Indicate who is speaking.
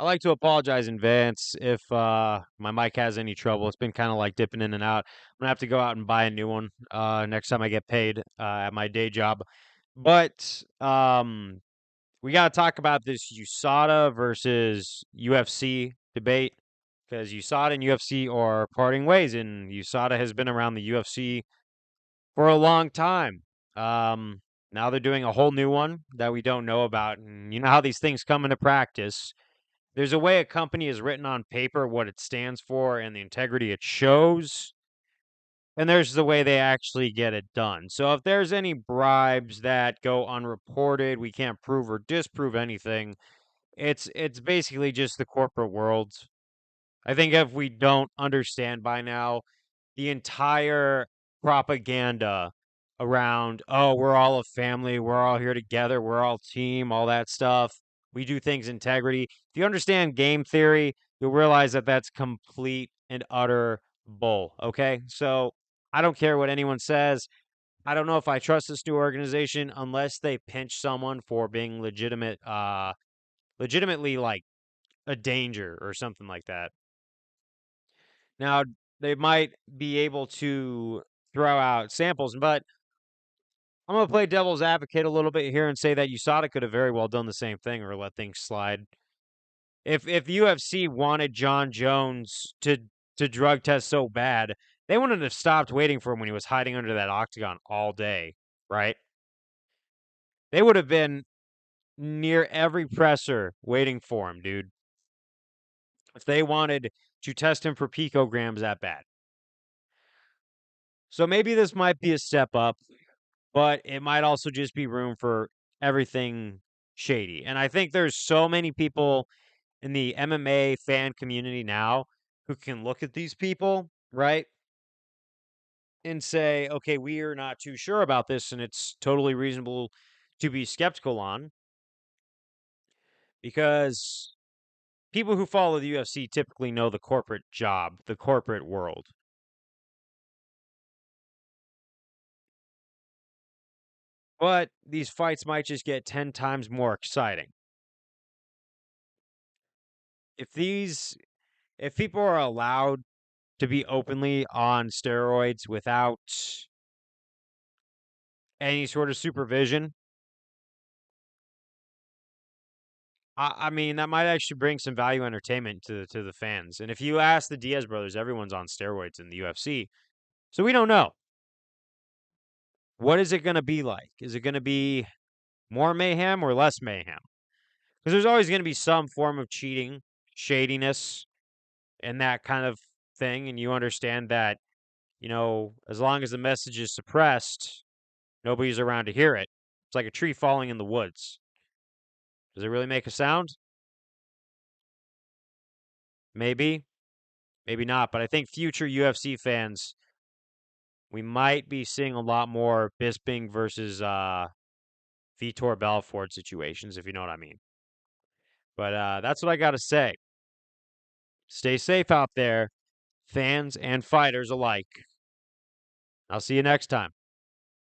Speaker 1: I like to apologize in advance if my mic has any trouble. It's been kind of like dipping in and out. I'm gonna have to go out and buy a new one next time I get paid at my day job. But we got to talk about this USADA versus UFC debate because USADA and UFC are parting ways, and USADA has been around the UFC for a long time. Um, Now they're doing a whole new one that we don't know about, and you know how these things come into practice. There's a way a company is written on paper, what it stands for, and the integrity it shows. And there's the way they actually get it done. So if there's any bribes that go unreported, we can't prove or disprove anything. It's basically just the corporate world. I think if we don't understand by now, the entire propaganda around, oh, we're all a family, we're all here together, we're all team, all that stuff. We do things integrity. If you understand game theory, you'll realize that that's complete and utter bull. Okay. So I don't care what anyone says. I don't know if I trust this new organization unless they pinch someone for being legitimately like a danger or something like that. Now, they might be able to throw out samples, but I'm going to play devil's advocate a little bit here and say that USADA could have very well done the same thing or let things slide. If UFC wanted John Jones to drug test so bad, they wouldn't have stopped waiting for him when he was hiding under that octagon all day, right? They would have been near every presser waiting for him, dude. If they wanted to test him for picograms that bad. So maybe this might be a step up, but it might also just be room for everything shady. And I think there's so many people in the MMA fan community now who can look at these people, right? And say, okay, we are not too sure about this, and it's totally reasonable to be skeptical on because people who follow the UFC typically know the corporate job, the corporate world. But these fights might just get 10 times more exciting. If these if people are allowed to be openly on steroids without any sort of supervision, I mean that might actually bring some value entertainment to the fans. And if you ask the Diaz brothers, everyone's on steroids in the UFC, so we don't know. What is it going to be like? Is it going to be more mayhem or less mayhem? Because there's always going to be some form of cheating, shadiness, and that kind of thing. And you understand that, as long as the message is suppressed, nobody's around to hear it. It's like a tree falling in the woods. Does it really make a sound? Maybe, maybe not. But I think future UFC fans, we might be seeing a lot more Bisping versus Vitor Belfort situations, if you know what I mean. But that's what I got to say. Stay safe out there, fans and fighters alike. I'll see you next time.